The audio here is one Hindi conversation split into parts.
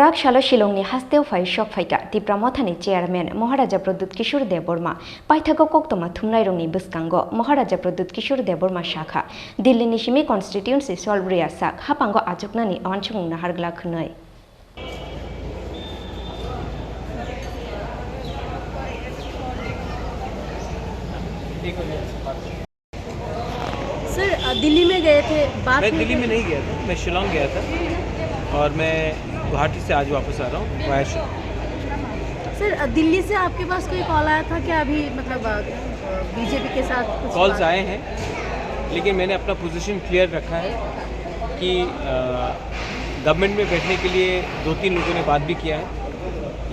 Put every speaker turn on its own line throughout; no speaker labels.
रागशाला शिलंगनि हास्तेव फाइ शक फाइका त्रिपुरा मथानि चेयारमेन महाराजा प्रद्युत किशोर देबबर्मा पाइथागो कक्तमा थुमनाय रंनि बसकांगो महाराजा प्रद्युत किशोर देबबर्मा शाखा दिल्लीनि सिमी कन्स्टिट्युएन्सि सलब्रिया साक हापांगो आजोगनानि अनसुमुं नाहारग्ला खनै
सर दिल्ली में गए थे
मैं दिल्ली में नहीं गया था, मैं शिलोंग गया था और मैं गुवाहाटी से आज वापस आ रहा हूँ वाया शिलोंग।
सर दिल्ली से आपके पास कोई कॉल आया था क्या अभी मतलब बीजेपी के साथ कुछ
कॉल्स आए हैं, लेकिन मैंने अपना पोजीशन क्लियर रखा है कि गवर्नमेंट में बैठने के लिए 2-3 लोगों ने बात भी किया है,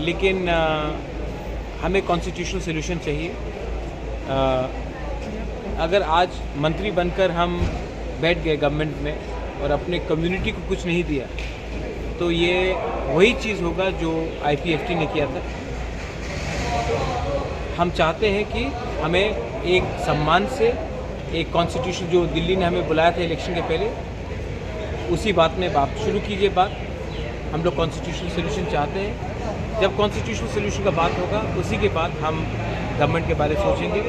लेकिन हमें कॉन्स्टिट्यूशनल सोल्यूशन चाहिए। अगर आज मंत्री बनकर हम बैठ गए गवर्नमेंट में और अपने कम्युनिटी को कुछ नहीं दिया तो ये वही चीज़ होगा जो IPFT ने किया था। हम चाहते हैं कि हमें एक सम्मान से एक कॉन्स्टिट्यूशन जो दिल्ली ने हमें बुलाया था इलेक्शन के पहले, उसी बात में बात शुरू कीजिए। बात हम लोग कॉन्स्टिट्यूशनल सोल्यूशन चाहते हैं। जब कॉन्स्टिट्यूशनल सोल्यूशन का बात होगा उसी के बाद हम गवर्नमेंट के बारे में सोचेंगे,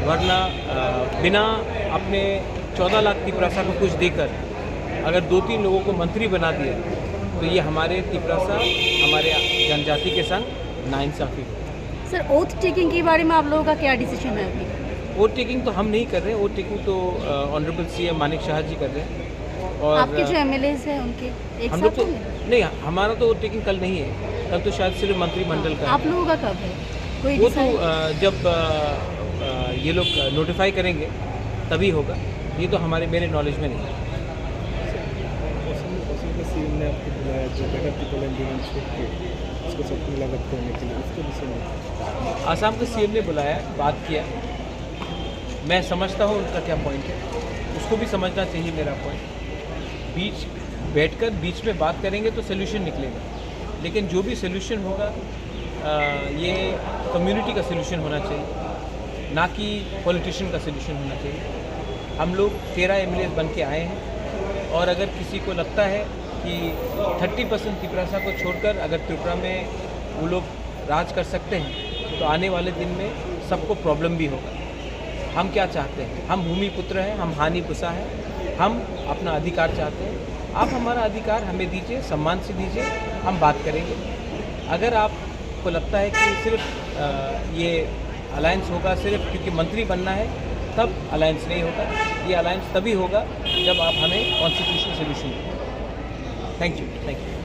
वरना बिना अपने 14 लाख त्रिपुरासा को कुछ देकर अगर 2-3 लोगों को मंत्री बना दिया तो ये हमारे त्रिपुरासा हमारे जनजाति के संग नाइंसाफ़ी हो।
सर ओथ टेकिंग के बारे में आप लोगों का क्या डिसीजन है अभी?
वोट टेकिंग तो हम नहीं कर रहे हैं, वोट टेकिंग तो ऑनरेबल CM मानिक शाह जी कर रहे हैं। और
आपके जो MLAs हैं उनके एक
हम लोग
साथ
तो नहीं, हमारा तो वोट टेकिंग कल नहीं है, कल तो शायद सिर्फ मंत्रिमंडल का
आप लोगों का कब है? कोई
वो तो जब ये लोग नोटिफाई करेंगे तभी होगा, ये तो मेरे नॉलेज में नहीं है।
CM ने आपको बुलाया जो बेटा पीपल एंड छोड़ के उसको सबको लागत करने के लिए, उसके विषय में
आसाम के CM ने बुलाया, बात किया। मैं समझता हूँ उनका क्या पॉइंट है, उसको भी समझना चाहिए मेरा पॉइंट। बीच बैठकर बीच में बात करेंगे तो सोल्यूशन निकलेगा, लेकिन जो भी सोल्यूशन होगा ये कम्युनिटी का सोल्यूशन होना चाहिए, ना कि पॉलिटिशियन का सोल्यूशन होना चाहिए। हम लोग 13 MLAs बन के आए हैं और अगर किसी को लगता है कि 30% त्रिपुरासा को छोड़कर अगर त्रिपुरा में वो लोग राज कर सकते हैं तो आने वाले दिन में सबको प्रॉब्लम भी होगा। हम क्या चाहते हैं? हम भूमि पुत्र हैं, हम हानि पुसा हैं, हम अपना अधिकार चाहते हैं। आप हमारा अधिकार हमें दीजिए, सम्मान से दीजिए, हम बात करेंगे। अगर आपको लगता है कि सिर्फ ये अलायंस होगा सिर्फ क्योंकि मंत्री बनना है, तब अलायंस नहीं होगा। ये अलायंस तभी होगा जब आप हमें कॉन्स्टिट्यूशनल सोल्यूशन दें। Thank you.